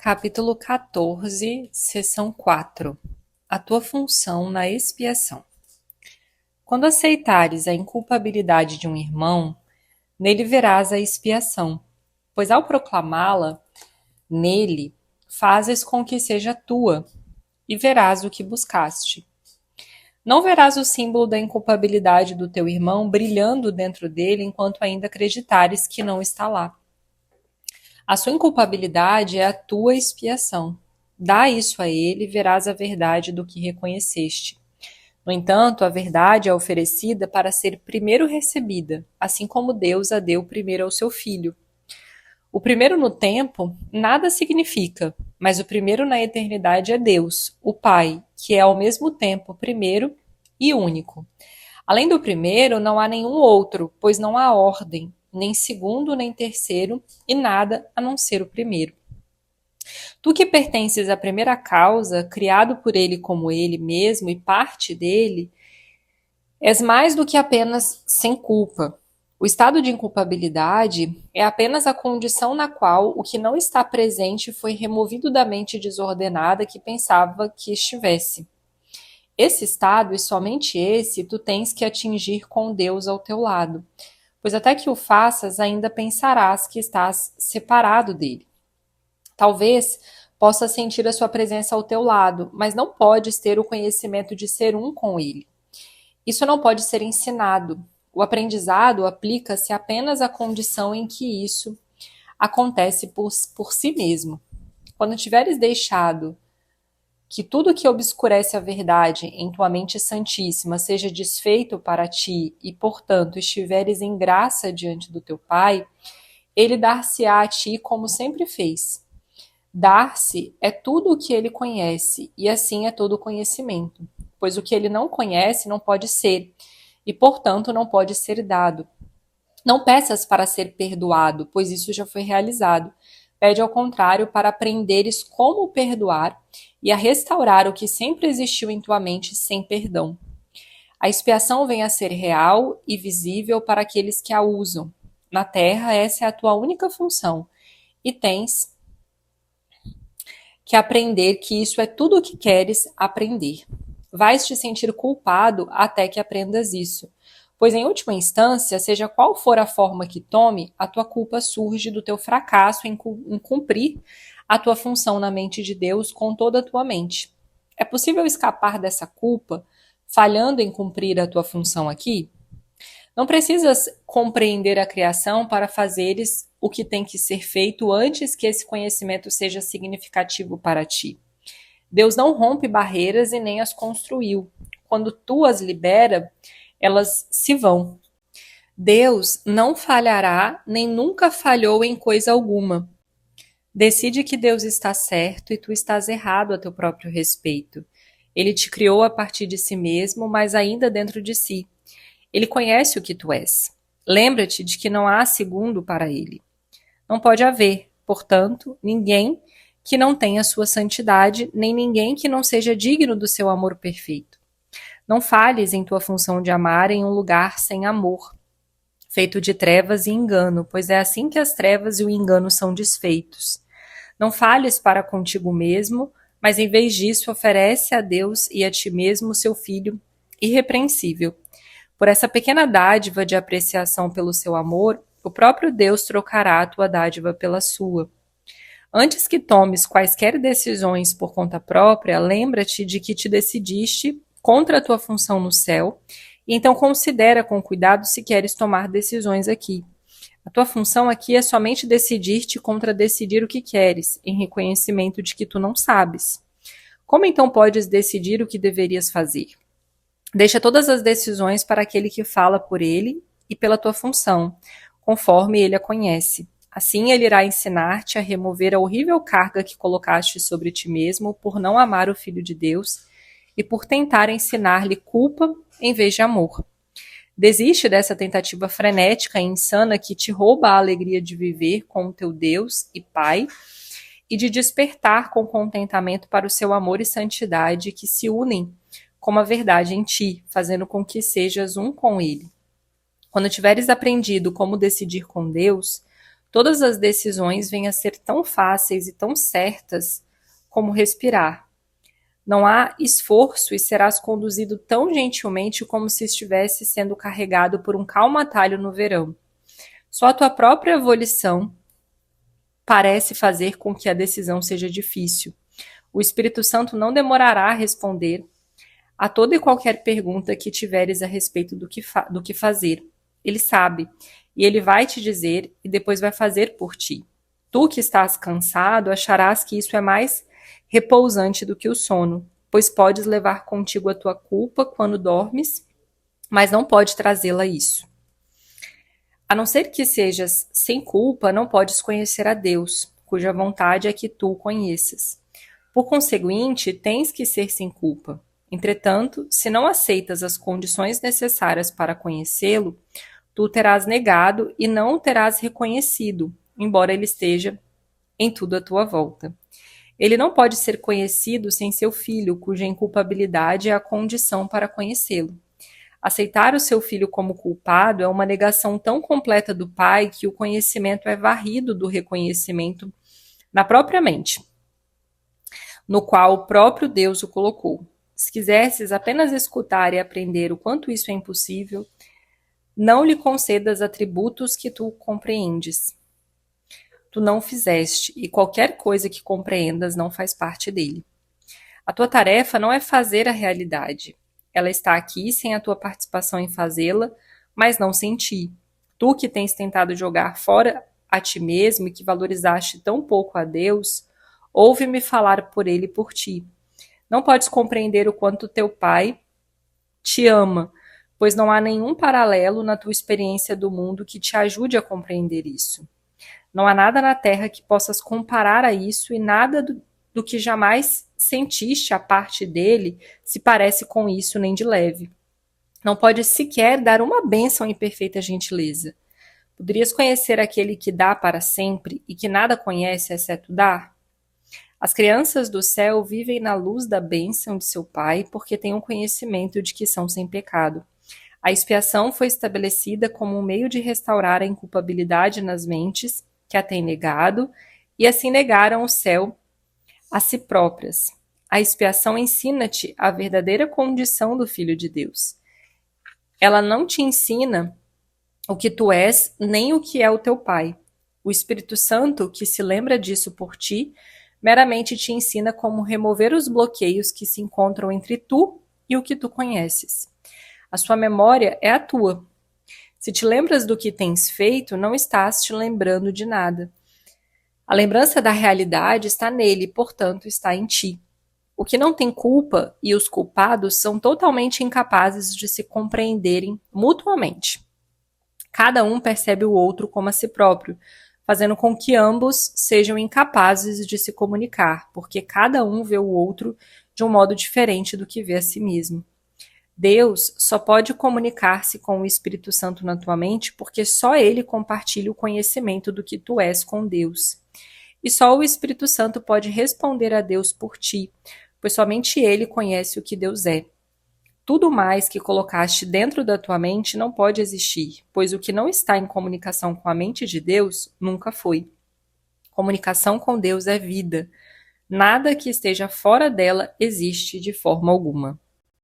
Capítulo 14, seção 4. A tua função na expiação. Quando aceitares a inculpabilidade de um irmão, nele verás a expiação, pois ao proclamá-la, nele, fazes com que seja tua, e verás o que buscaste. Não verás o símbolo da inculpabilidade do teu irmão brilhando dentro dele enquanto ainda acreditares que não está lá. A sua inculpabilidade é a tua expiação. Dá isso a ele e verás a verdade do que reconheceste. No entanto, a verdade é oferecida para ser primeiro recebida, assim como Deus a deu primeiro ao seu Filho. O primeiro no tempo nada significa, mas o primeiro na eternidade é Deus, o Pai, que é ao mesmo tempo primeiro e único. Além do primeiro, não há nenhum outro, pois não há ordem, nem segundo, nem terceiro, e nada a não ser o primeiro. Tu que pertences à primeira causa, criado por ele como ele mesmo e parte dele, és mais do que apenas sem culpa. O estado de inculpabilidade é apenas a condição na qual o que não está presente foi removido da mente desordenada que pensava que estivesse. Esse estado, e somente esse, tu tens que atingir com Deus ao teu lado, pois até que o faças, ainda pensarás que estás separado dele. Talvez possas sentir a sua presença ao teu lado, mas não podes ter o conhecimento de ser um com ele. Isso não pode ser ensinado. O aprendizado aplica-se apenas à condição em que isso acontece por si mesmo. Quando tiveres deixado que tudo que obscurece a verdade em tua mente santíssima seja desfeito para ti e, portanto, estiveres em graça diante do teu Pai, ele dar-se-á a ti como sempre fez. Dar-se é tudo o que ele conhece, e assim é todo o conhecimento, pois o que ele não conhece não pode ser, e, portanto, não pode ser dado. Não peças para ser perdoado, pois isso já foi realizado. Pede ao contrário para aprenderes como perdoar e a restaurar o que sempre existiu em tua mente sem perdão. A expiação vem a ser real e visível para aqueles que a usam. Na terra, essa é a tua única função, e tens que aprender que isso é tudo o que queres aprender. Vais te sentir culpado até que aprendas isso, pois em última instância, seja qual for a forma que tome, a tua culpa surge do teu fracasso em cumprir a tua função na mente de Deus com toda a tua mente. É possível escapar dessa culpa falhando em cumprir a tua função aqui? Não precisas compreender a criação para fazeres o que tem que ser feito antes que esse conhecimento seja significativo para ti. Deus não rompe barreiras e nem as construiu. Quando tu as libera, elas se vão. Deus não falhará nem nunca falhou em coisa alguma. Decide que Deus está certo e tu estás errado a teu próprio respeito. Ele te criou a partir de si mesmo, mas ainda dentro de si. Ele conhece o que tu és. Lembra-te de que não há segundo para ele. Não pode haver, portanto, ninguém que não tenha sua santidade, nem ninguém que não seja digno do seu amor perfeito. Não falhes em tua função de amar em um lugar sem amor, feito de trevas e engano, pois é assim que as trevas e o engano são desfeitos. Não falhes para contigo mesmo, mas em vez disso oferece a Deus e a ti mesmo o seu Filho irrepreensível. Por essa pequena dádiva de apreciação pelo seu amor, o próprio Deus trocará a tua dádiva pela sua. Antes que tomes quaisquer decisões por conta própria, lembra-te de que te decidiste contra a tua função no céu, e então considera com cuidado se queres tomar decisões aqui. A tua função aqui é somente decidir-te contra decidir o que queres, em reconhecimento de que tu não sabes. Como então podes decidir o que deverias fazer? Deixa todas as decisões para aquele que fala por ele e pela tua função, conforme ele a conhece. Assim ele irá ensinar-te a remover a horrível carga que colocaste sobre ti mesmo por não amar o Filho de Deus e por tentar ensinar-lhe culpa em vez de amor. Desiste dessa tentativa frenética e insana que te rouba a alegria de viver com o teu Deus e Pai e de despertar com contentamento para o seu amor e santidade que se unem como a verdade em ti, fazendo com que sejas um com ele. Quando tiveres aprendido como decidir com Deus, todas as decisões venham a ser tão fáceis e tão certas como respirar. Não há esforço e serás conduzido tão gentilmente como se estivesse sendo carregado por um calmo atalho no verão. Só a tua própria volição parece fazer com que a decisão seja difícil. O Espírito Santo não demorará a responder a toda e qualquer pergunta que tiveres a respeito do que fazer. Ele sabe, e ele vai te dizer e depois vai fazer por ti. Tu que estás cansado, acharás que isso é mais repousante do que o sono, pois podes levar contigo a tua culpa quando dormes, mas não pode trazê-la isso. A não ser que sejas sem culpa, não podes conhecer a Deus, cuja vontade é que tu o conheças. Por conseguinte, tens que ser sem culpa. Entretanto, se não aceitas as condições necessárias para conhecê-lo, tu o terás negado e não o terás reconhecido, embora ele esteja em tudo à tua volta. Ele não pode ser conhecido sem seu filho, cuja inculpabilidade é a condição para conhecê-lo. Aceitar o seu filho como culpado é uma negação tão completa do Pai que o conhecimento é varrido do reconhecimento na própria mente, no qual o próprio Deus o colocou. Se quisesses apenas escutar e aprender o quanto isso é impossível, não lhe concedas atributos que tu compreendes. Tu não fizeste, e qualquer coisa que compreendas não faz parte dele. A tua tarefa não é fazer a realidade. Ela está aqui sem a tua participação em fazê-la, mas não sem ti. Tu que tens tentado jogar fora a ti mesmo e que valorizaste tão pouco a Deus, ouve-me falar por ele e por ti. Não podes compreender o quanto teu Pai te ama, pois não há nenhum paralelo na tua experiência do mundo que te ajude a compreender isso. Não há nada na terra que possas comparar a isso e nada do que jamais sentiste a parte dele se parece com isso nem de leve. Não podes sequer dar uma bênção em perfeita gentileza. Poderias conhecer aquele que dá para sempre e que nada conhece exceto dar? As crianças do céu vivem na luz da bênção de seu Pai porque têm um conhecimento de que são sem pecado. A expiação foi estabelecida como um meio de restaurar a inculpabilidade nas mentes que a têm negado e assim negaram o céu a si próprias. A expiação ensina-te a verdadeira condição do Filho de Deus. Ela não te ensina o que tu és, nem o que é o teu Pai. O Espírito Santo, que se lembra disso por ti, meramente te ensina como remover os bloqueios que se encontram entre tu e o que tu conheces. A sua memória é a tua. Se te lembras do que tens feito, não estás te lembrando de nada. A lembrança da realidade está nele, portanto, está em ti. O que não tem culpa e os culpados são totalmente incapazes de se compreenderem mutuamente. Cada um percebe o outro como a si próprio, fazendo com que ambos sejam incapazes de se comunicar, porque cada um vê o outro de um modo diferente do que vê a si mesmo. Deus só pode comunicar-se com o Espírito Santo na tua mente porque só ele compartilha o conhecimento do que tu és com Deus. E só o Espírito Santo pode responder a Deus por ti, pois somente ele conhece o que Deus é. Tudo mais que colocaste dentro da tua mente não pode existir, pois o que não está em comunicação com a mente de Deus nunca foi. Comunicação com Deus é vida. Nada que esteja fora dela existe de forma alguma.